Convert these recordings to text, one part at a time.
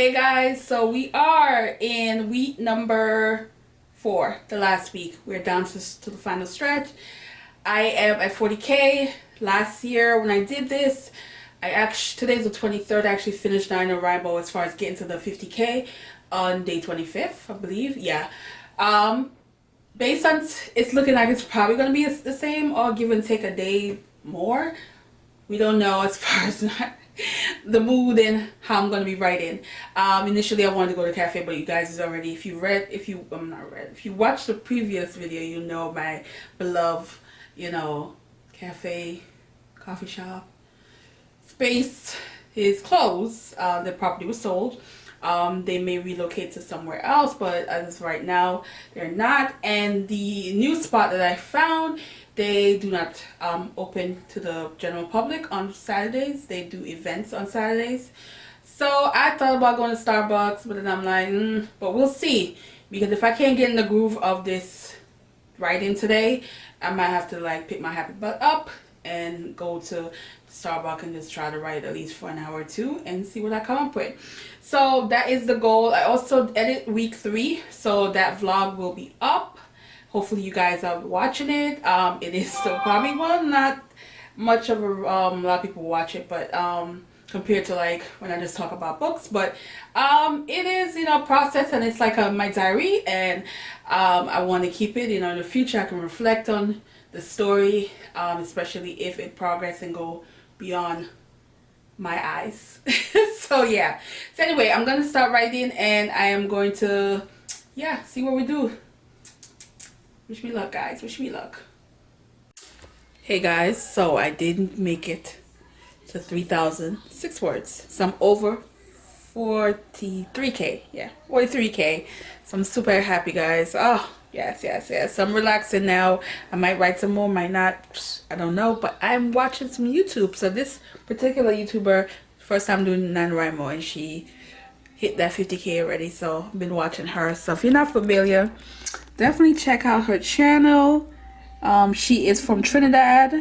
Hey guys, so we are in week number 4, the last week. We're down to the final stretch. I am at 40K. Last year when I did this, today's the 23rd. I actually finished NaNoWriMo as far as getting to the 50K on day 25th, I believe. Yeah. Based on it's looking like it's probably gonna be the same or give and take a day more. We don't know as far as the mood and how I'm going to be writing. Initially I wanted to go to cafe, but you guys is already, if you watched the previous video, you know my beloved, coffee shop space is closed. The property was sold. They may relocate to somewhere else, but as of right now they're not. And the new spot that I found, they do not open to the general public on Saturdays. They do events on Saturdays. So I thought about going to Starbucks, but then I'm like, but we'll see. Because if I can't get in the groove of this writing today, I might have to pick my happy butt up and go to Starbucks and just try to write at least for an hour or two and see what I come up with. So that is the goal. I also edit week 3, so that vlog will be up. Hopefully you guys are watching it. It is still probably, well, not much of a lot of people watch it, but compared to when I just talk about books, but it is process, and it's like my diary, and I want to keep it in the future. I can reflect on the story, especially if it progress and go beyond my eyes. So yeah, so anyway, I'm gonna start writing, and I am going to see what we do. Wish me luck, guys. Wish me luck. Hey guys, so I didn't make it to 3,006 words. So I'm over 43K. Yeah, 43K. So I'm super happy, guys. Oh, yes. So I'm relaxing now. I might write some more, might not. I don't know. But I'm watching some YouTube. So this particular YouTuber, first time doing NaNoWriMo, and she hit that 50K already. So I've been watching her. So if you're not familiar, definitely check out her channel. She is from Trinidad,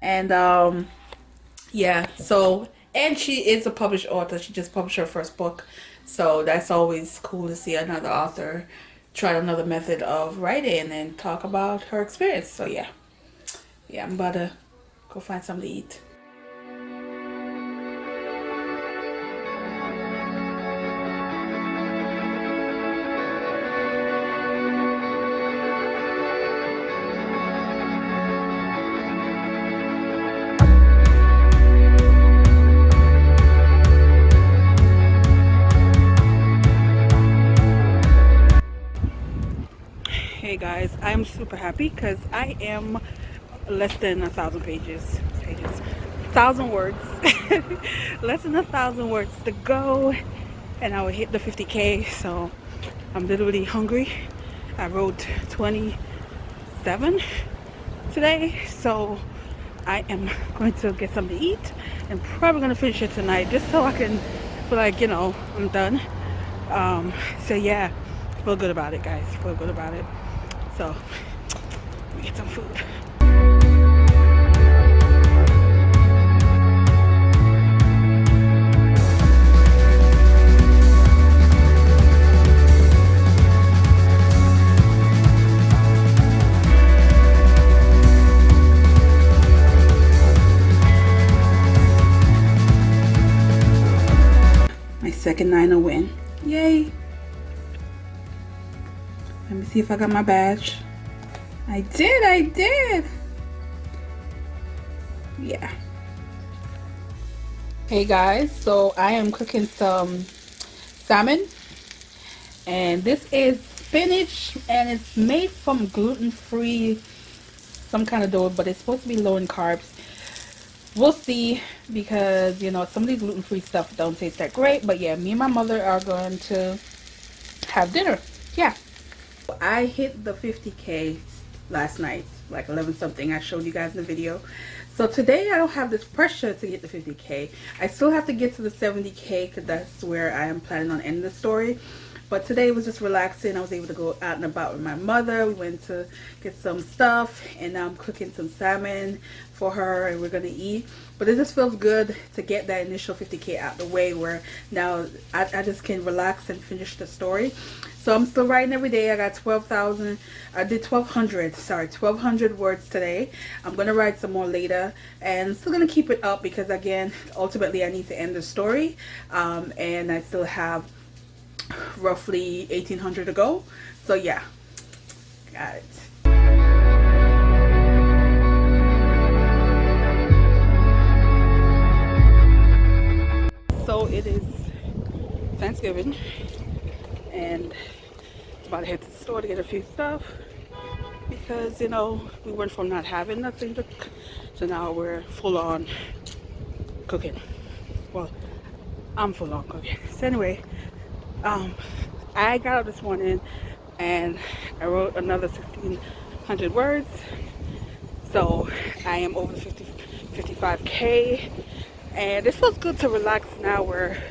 and yeah, so, and she is a published author. She just published her first book, so that's always cool to see another author try another method of writing and talk about her experience. So yeah, I'm about to go find something to eat. Hey guys, I'm super happy because I am less than 1,000 pages, 1,000 words, less than 1,000 words to go, and I will hit the 50K. So I'm literally hungry. I wrote 27 today, so I am going to get something to eat and probably going to finish it tonight, just so I can feel like, I'm done. So yeah, feel good about it, guys. Feel good about it. So, let me get some food. My second 9 win. Yay! Let me see if I got my badge. I did. Yeah. Hey guys, so I am cooking some salmon. And this is spinach, and it's made from gluten-free some kind of dough, but it's supposed to be low in carbs. We'll see, because some of these gluten-free stuff don't taste that great. But yeah, me and my mother are going to have dinner. Yeah. I hit the 50K last night, like 11 something. I showed you guys in the video. So today I don't have this pressure to get the 50K. I still have to get to the 70K because that's where I am planning on ending the story. But today was just relaxing. I was able to go out and about with my mother. We went to get some stuff, and now I'm cooking some salmon for her, and we're gonna eat. But it just feels good to get that initial 50K out the way, where now I just can relax and finish the story. So I'm still writing every day. I got 12,000. I did 1,200. Sorry, 1,200 words today. I'm gonna write some more later, and I'm still gonna keep it up because, again, ultimately I need to end the story, and I still have roughly 1,800 to go. So yeah, got it. So it is Thanksgiving, and I'm about to head to the store to get a few stuff because, you know, we went from not having nothing to now we're full on cooking. Well, I'm full on cooking. So anyway, I got up this morning and I wrote another 1,600 words. So I am over 55K, and it feels good to relax now where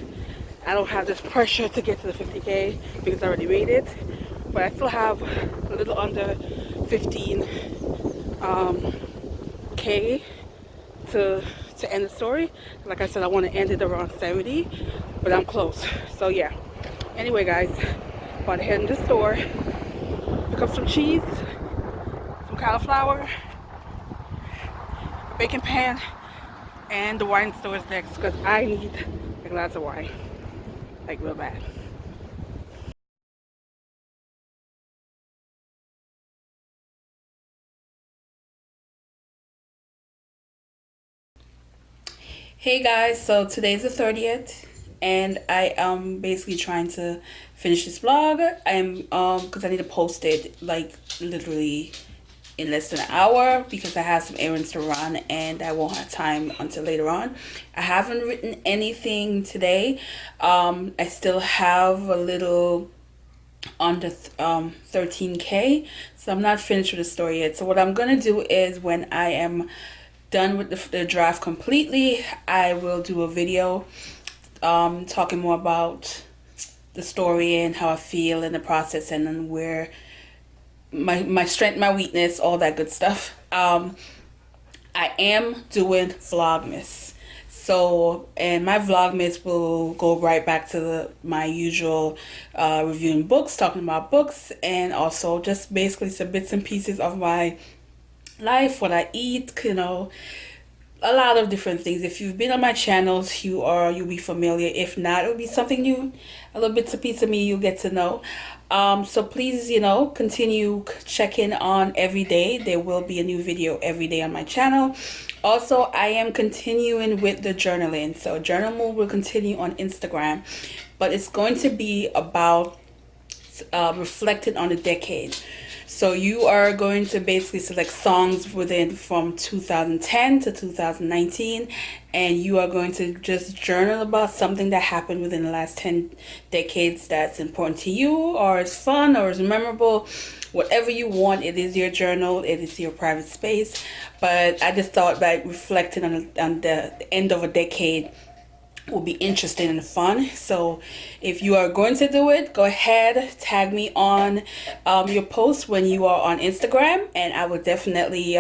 I don't have this pressure to get to the 50K because I already made it. But I still have a little under 15K to end the story. Like I said, I want to end it around 70, but I'm close. So yeah. Anyway, guys, about to head in the store, pick up some cheese, some cauliflower, a baking pan, and the wine store is next because I need a glass of wine, like real bad. Hey guys, so today's the 30th, and I am basically trying to finish this vlog. I'm because I need to post it like literally in less than an hour because I have some errands to run and I won't have time until later on. I haven't written anything today. I still have a little under 13K, so I'm not finished with the story yet. So what I'm gonna do is when I am done with the draft completely, I will do a video talking more about the story and how I feel in the process, and then where my strength, my weakness, all that good stuff. I am doing Vlogmas. So, and my Vlogmas will go right back to my usual reviewing books, talking about books, and also just basically some bits and pieces of my life, what I eat, you know, a lot of different things. If you've been on my channels, you'll be familiar. If not, it'll be something new, a little bits of piece of me you'll get to know. So please, you know, continue checking on every day. There will be a new video every day on my channel. Also, I am continuing with the journaling. So Ajournalmood will continue on Instagram, but it's going to be about reflecting on the decade. So you are going to basically select songs from 2010 to 2019, and you are going to just journal about something that happened within the last 10 decades that's important to you, or is fun, or is memorable. Whatever you want, it is your journal, it is your private space. But I just thought that reflecting on the end of a decade will be interesting and fun. So if you are going to do it, go ahead, tag me on your post when you are on Instagram, and I would definitely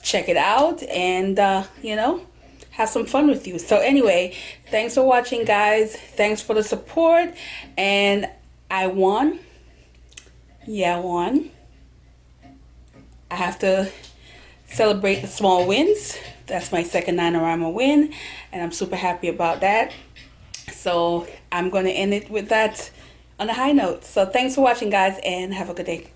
check it out and you know, have some fun with you. So anyway, thanks for watching, guys. Thanks for the support, and I won. Yeah, I won. I have to celebrate the small wins. That's my second NaNoWriMo win, and I'm super happy about that. So I'm going to end it with that on a high note. So thanks for watching, guys, and have a good day.